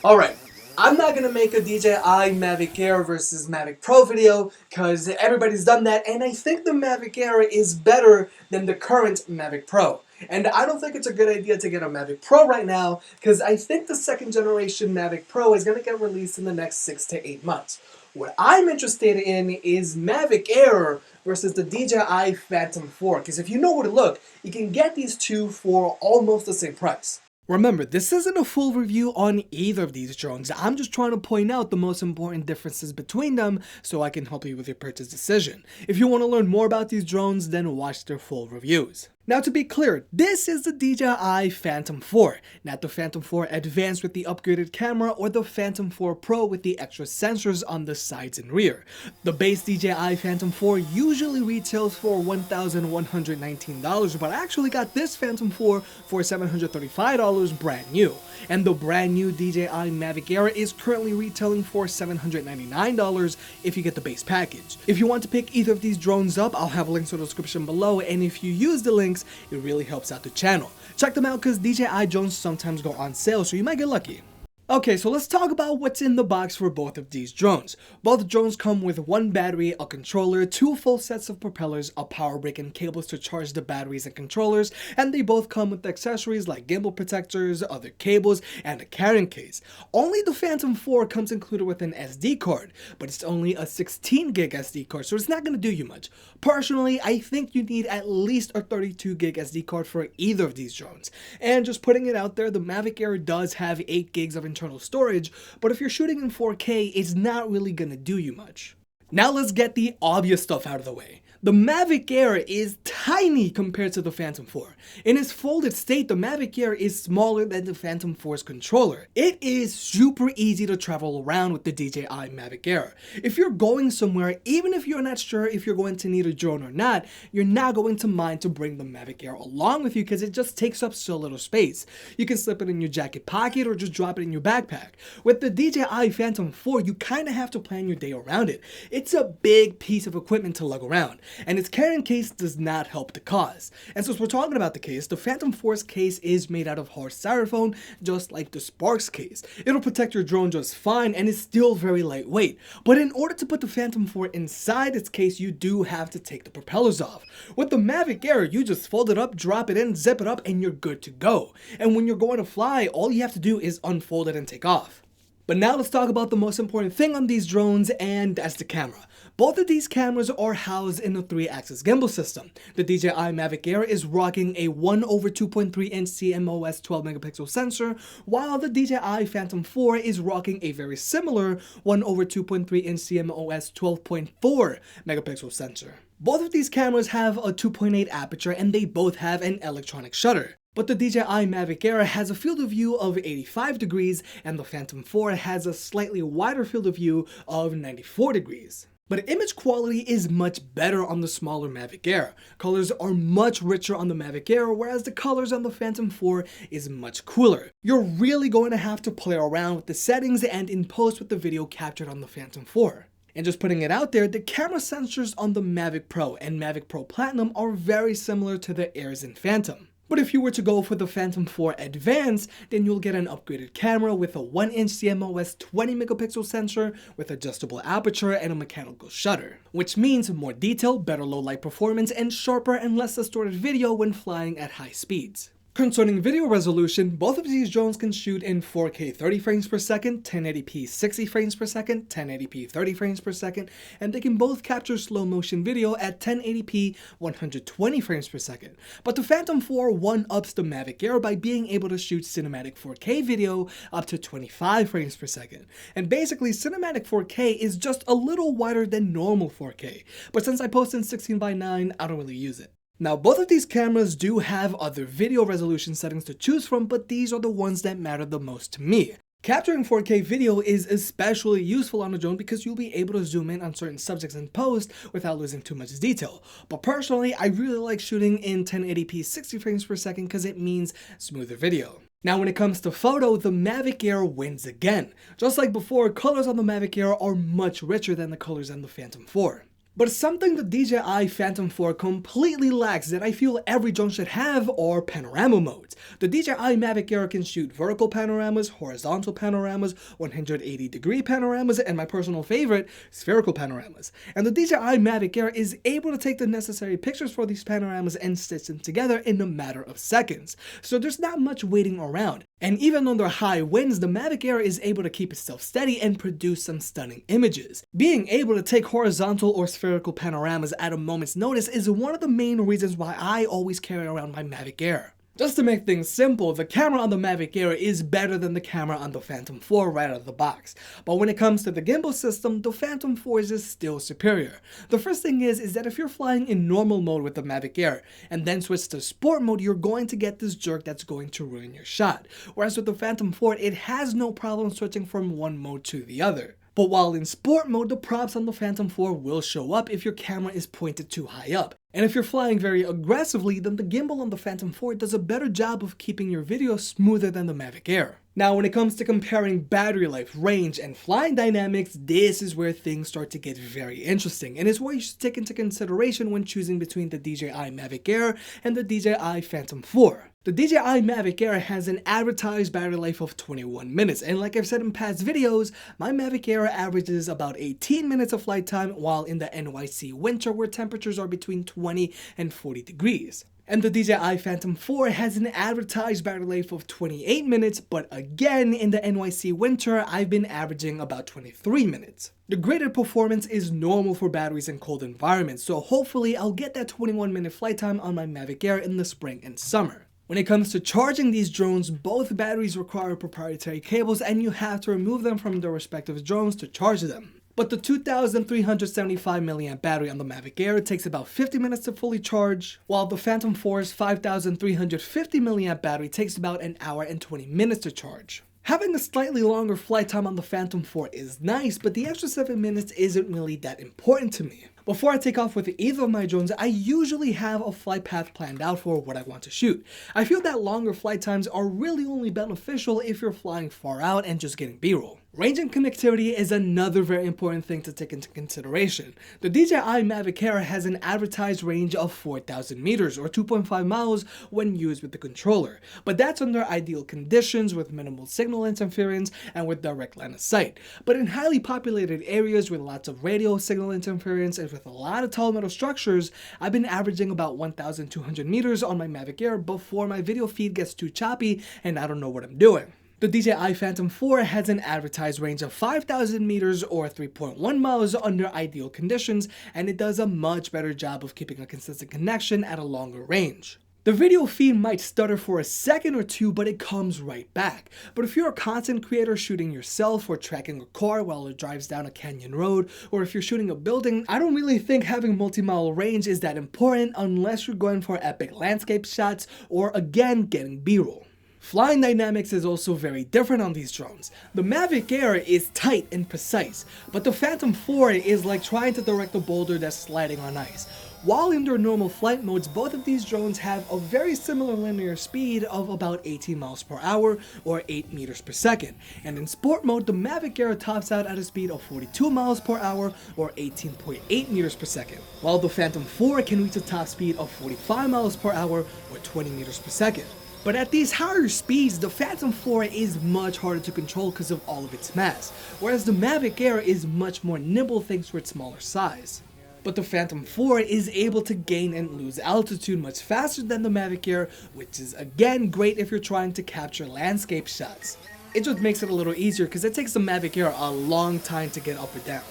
Alright, I'm not gonna make a DJI Mavic Air versus Mavic Pro video because everybody's done that, and I think the Mavic Air is better than the current Mavic Pro. And I don't think it's a good idea to get a Mavic Pro right now because I think the second generation Mavic Pro is gonna get released in the next 6 to 8 months. What I'm interested in is Mavic Air versus the DJI Phantom 4, because if you know where to look, you can get these two for almost the same price. Remember, this isn't a full review on either of these drones. I'm just trying to point out the most important differences between them so I can help you with your purchase decision. If you want to learn more about these drones, then watch their full reviews. Now, to be clear, this is the DJI Phantom 4, not the Phantom 4 Advanced with the upgraded camera or the Phantom 4 Pro with the extra sensors on the sides and rear. The base DJI Phantom 4 usually retails for $1,119, but I actually got this Phantom 4 for $735 brand new. And the brand new DJI Mavic Air is currently retailing for $799 if you get the base package. If you want to pick either of these drones up, I'll have links in the description below, and if you use the links, it really helps out the channel. Check them out because DJI drones sometimes go on sale, so you might get lucky. Okay, so let's talk about what's in the box for both of these drones. Both drones come with one battery, a controller, two full sets of propellers, a power brick, and cables to charge the batteries and controllers, and they both come with accessories like gimbal protectors, other cables, and a carrying case. Only the Phantom 4 comes included with an SD card, but it's only a 16 gig SD card, so it's not going to do you much. Personally, I think you need at least a 32 gig SD card for either of these drones. And just putting it out there, the Mavic Air does have 8 gigs of internal storage, but if you're shooting in 4K, it's not really gonna do you much. Now let's get the obvious stuff out of the way. The Mavic Air is tiny compared to the Phantom 4. In its folded state, the Mavic Air is smaller than the Phantom 4's controller. It is super easy to travel around with the DJI Mavic Air. If you're going somewhere, even if you're not sure if you're going to need a drone or not, you're not going to mind to bring the Mavic Air along with you because it just takes up so little space. You can slip it in your jacket pocket or just drop it in your backpack. With the DJI Phantom 4, you kind of have to plan your day around it. It's a big piece of equipment to lug around, and its carrying case does not help the cause. And since we're talking about the case, the Phantom 4's case is made out of hard styrofoam, just like the Sparks case. It'll protect your drone just fine and is still very lightweight. But in order to put the Phantom 4 inside its case, you do have to take the propellers off. With the Mavic Air, you just fold it up, drop it in, zip it up, and you're good to go. And when you're going to fly, all you have to do is unfold it and take off. But now let's talk about the most important thing on these drones, and that's the camera. Both of these cameras are housed in a 3-axis gimbal system. The DJI Mavic Air is rocking a 1/2.3-inch CMOS 12-megapixel sensor, while the DJI Phantom 4 is rocking a very similar 1/2.3-inch CMOS 12.4-megapixel sensor. Both of these cameras have a 2.8 aperture, and they both have an electronic shutter. But the DJI Mavic Air has a field of view of 85 degrees, and the Phantom 4 has a slightly wider field of view of 94 degrees. But image quality is much better on the smaller Mavic Air. Colors are much richer on the Mavic Air, whereas the colors on the Phantom 4 is much cooler. You're really going to have to play around with the settings and in post with the video captured on the Phantom 4. And just putting it out there, the camera sensors on the Mavic Pro and Mavic Pro Platinum are very similar to the Airs in Phantom. But if you were to go for the Phantom 4 Advanced, then you'll get an upgraded camera with a 1-inch CMOS 20-megapixel sensor with adjustable aperture and a mechanical shutter, which means more detail, better low light performance, and sharper and less distorted video when flying at high speeds. Concerning video resolution, both of these drones can shoot in 4K 30 frames per second, 1080p 60 frames per second, 1080p 30 frames per second, and they can both capture slow motion video at 1080p 120 frames per second. But the Phantom 4 one-ups the Mavic Air by being able to shoot cinematic 4K video up to 25 frames per second. And basically, cinematic 4K is just a little wider than normal 4K, but since I post in 16:9, I don't really use it. Now, both of these cameras do have other video resolution settings to choose from, but these are the ones that matter the most to me. Capturing 4K video is especially useful on a drone because you'll be able to zoom in on certain subjects in post without losing too much detail. But personally, I really like shooting in 1080p 60 frames per second because it means smoother video. Now when it comes to photo, the Mavic Air wins again. Just like before, colors on the Mavic Air are much richer than the colors on the Phantom 4. But something the DJI Phantom 4 completely lacks that I feel every drone should have are panorama modes. The DJI Mavic Air can shoot vertical panoramas, horizontal panoramas, 180-degree panoramas, and my personal favorite, spherical panoramas. And the DJI Mavic Air is able to take the necessary pictures for these panoramas and stitch them together in a matter of seconds. So there's not much waiting around. And even under high winds, the Mavic Air is able to keep itself steady and produce some stunning images. Being able to take horizontal or spherical panoramas at a moment's notice is one of the main reasons why I always carry around my Mavic Air. Just to make things simple, the camera on the Mavic Air is better than the camera on the Phantom 4 right out of the box. But when it comes to the gimbal system, the Phantom 4 is still superior. The first thing is that if you're flying in normal mode with the Mavic Air, and then switch to sport mode, you're going to get this jerk that's going to ruin your shot. Whereas with the Phantom 4, it has no problem switching from one mode to the other. But while in sport mode, the props on the Phantom 4 will show up if your camera is pointed too high up. And if you're flying very aggressively, then the gimbal on the Phantom 4 does a better job of keeping your video smoother than the Mavic Air. Now when it comes to comparing battery life, range, and flying dynamics, this is where things start to get very interesting, and it's what you should take into consideration when choosing between the DJI Mavic Air and the DJI Phantom 4. The DJI Mavic Air has an advertised battery life of 21 minutes, and like I've said in past videos, my Mavic Air averages about 18 minutes of flight time while in the NYC winter where temperatures are between 20 and 40 degrees. And the DJI Phantom 4 has an advertised battery life of 28 minutes, but again, in the NYC winter, I've been averaging about 23 minutes. The graded performance is normal for batteries in cold environments, so hopefully I'll get that 21-minute flight time on my Mavic Air in the spring and summer. When it comes to charging these drones, both batteries require proprietary cables and you have to remove them from their respective drones to charge them. But the 2,375 mAh battery on the Mavic Air takes about 50 minutes to fully charge, while the Phantom 4's 5,350 mAh battery takes about an hour and 20 minutes to charge. Having a slightly longer flight time on the Phantom 4 is nice, but the extra 7 minutes isn't really that important to me. Before I take off with either of my drones, I usually have a flight path planned out for what I want to shoot. I feel that longer flight times are really only beneficial if you're flying far out and just getting B-roll. Range and connectivity is another very important thing to take into consideration. The DJI Mavic Air has an advertised range of 4,000 meters or 2.5 miles when used with the controller, but that's under ideal conditions with minimal signal interference and with direct line of sight. But in highly populated areas with lots of radio signal interference and with a lot of tall metal structures, I've been averaging about 1,200 meters on my Mavic Air before my video feed gets too choppy and I don't know what I'm doing. The DJI Phantom 4 has an advertised range of 5,000 meters or 3.1 miles under ideal conditions, and it does a much better job of keeping a consistent connection at a longer range. The video feed might stutter for a second or two, but it comes right back. But if you're a content creator shooting yourself or tracking a car while it drives down a canyon road, or if you're shooting a building, I don't really think having multi-mile range is that important unless you're going for epic landscape shots or again getting B-roll. Flying dynamics is also very different on these drones. The Mavic Air is tight and precise, but the Phantom 4 is like trying to direct a boulder that's sliding on ice. While in their normal flight modes, both of these drones have a very similar linear speed of about 18 miles per hour or 8 meters per second. And in sport mode, the Mavic Air tops out at a speed of 42 miles per hour or 18.8 meters per second, while the Phantom 4 can reach a top speed of 45 miles per hour or 20 meters per second. But at these higher speeds, the Phantom 4 is much harder to control because of all of its mass, whereas the Mavic Air is much more nimble thanks to its smaller size. But the Phantom 4 is able to gain and lose altitude much faster than the Mavic Air, which is again great if you're trying to capture landscape shots. It just makes it a little easier because it takes the Mavic Air a long time to get up or down.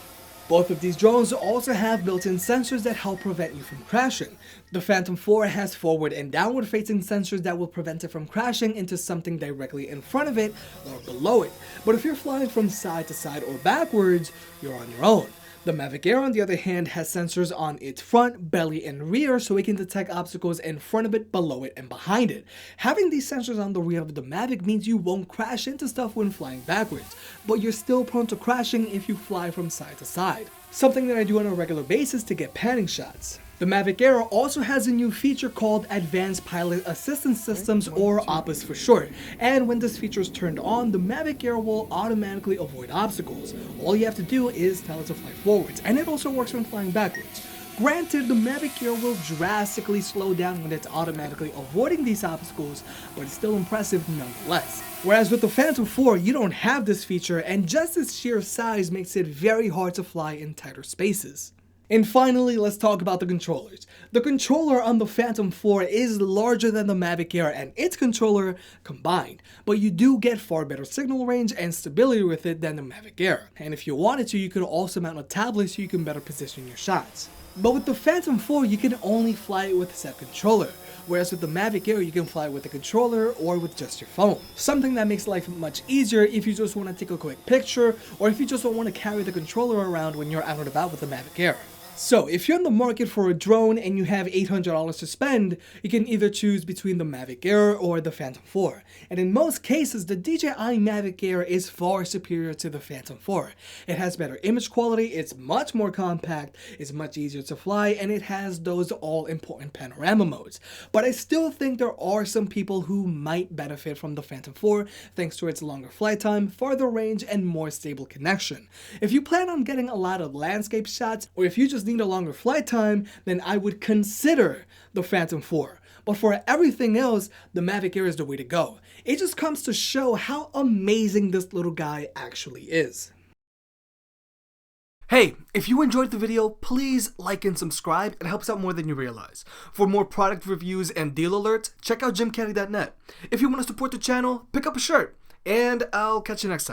Both of these drones also have built-in sensors that help prevent you from crashing. The Phantom 4 has forward and downward facing sensors that will prevent it from crashing into something directly in front of it or below it. But if you're flying from side to side or backwards, you're on your own. The Mavic Air, on the other hand, has sensors on its front, belly, and rear so it can detect obstacles in front of it, below it, and behind it. Having these sensors on the rear of the Mavic means you won't crash into stuff when flying backwards, but you're still prone to crashing if you fly from side to side. Something that I do on a regular basis to get panning shots. The Mavic Air also has a new feature called Advanced Pilot Assistance Systems, or APAS for short. And when this feature is turned on, the Mavic Air will automatically avoid obstacles. All you have to do is tell it to fly forwards, and it also works when flying backwards. Granted, the Mavic Air will drastically slow down when it's automatically avoiding these obstacles, but it's still impressive nonetheless. Whereas with the Phantom 4, you don't have this feature, and just its sheer size makes it very hard to fly in tighter spaces. And finally, let's talk about the controllers. The controller on the Phantom 4 is larger than the Mavic Air and its controller combined, but you do get far better signal range and stability with it than the Mavic Air. And if you wanted to, you could also mount a tablet so you can better position your shots. But with the Phantom 4, you can only fly it with a set controller, whereas with the Mavic Air, you can fly with a controller or with just your phone. Something that makes life much easier if you just want to take a quick picture, or if you just don't want to carry the controller around when you're out and about with the Mavic Air. So, if you're in the market for a drone and you have $800 to spend, you can either choose between the Mavic Air or the Phantom 4. And in most cases, the DJI Mavic Air is far superior to the Phantom 4. It has better image quality, it's much more compact, it's much easier to fly, and it has those all-important panorama modes. But I still think there are some people who might benefit from the Phantom 4 thanks to its longer flight time, farther range, and more stable connection. If you plan on getting a lot of landscape shots, or if you just need a longer flight time, then I would consider the Phantom 4. But for everything else, the Mavic Air is the way to go. It just comes to show how amazing this little guy actually is. Hey, if you enjoyed the video, please like and subscribe. It helps out more than you realize. For more product reviews and deal alerts, check out jimcaddy.net. If you want to support the channel, pick up a shirt. And I'll catch you next time.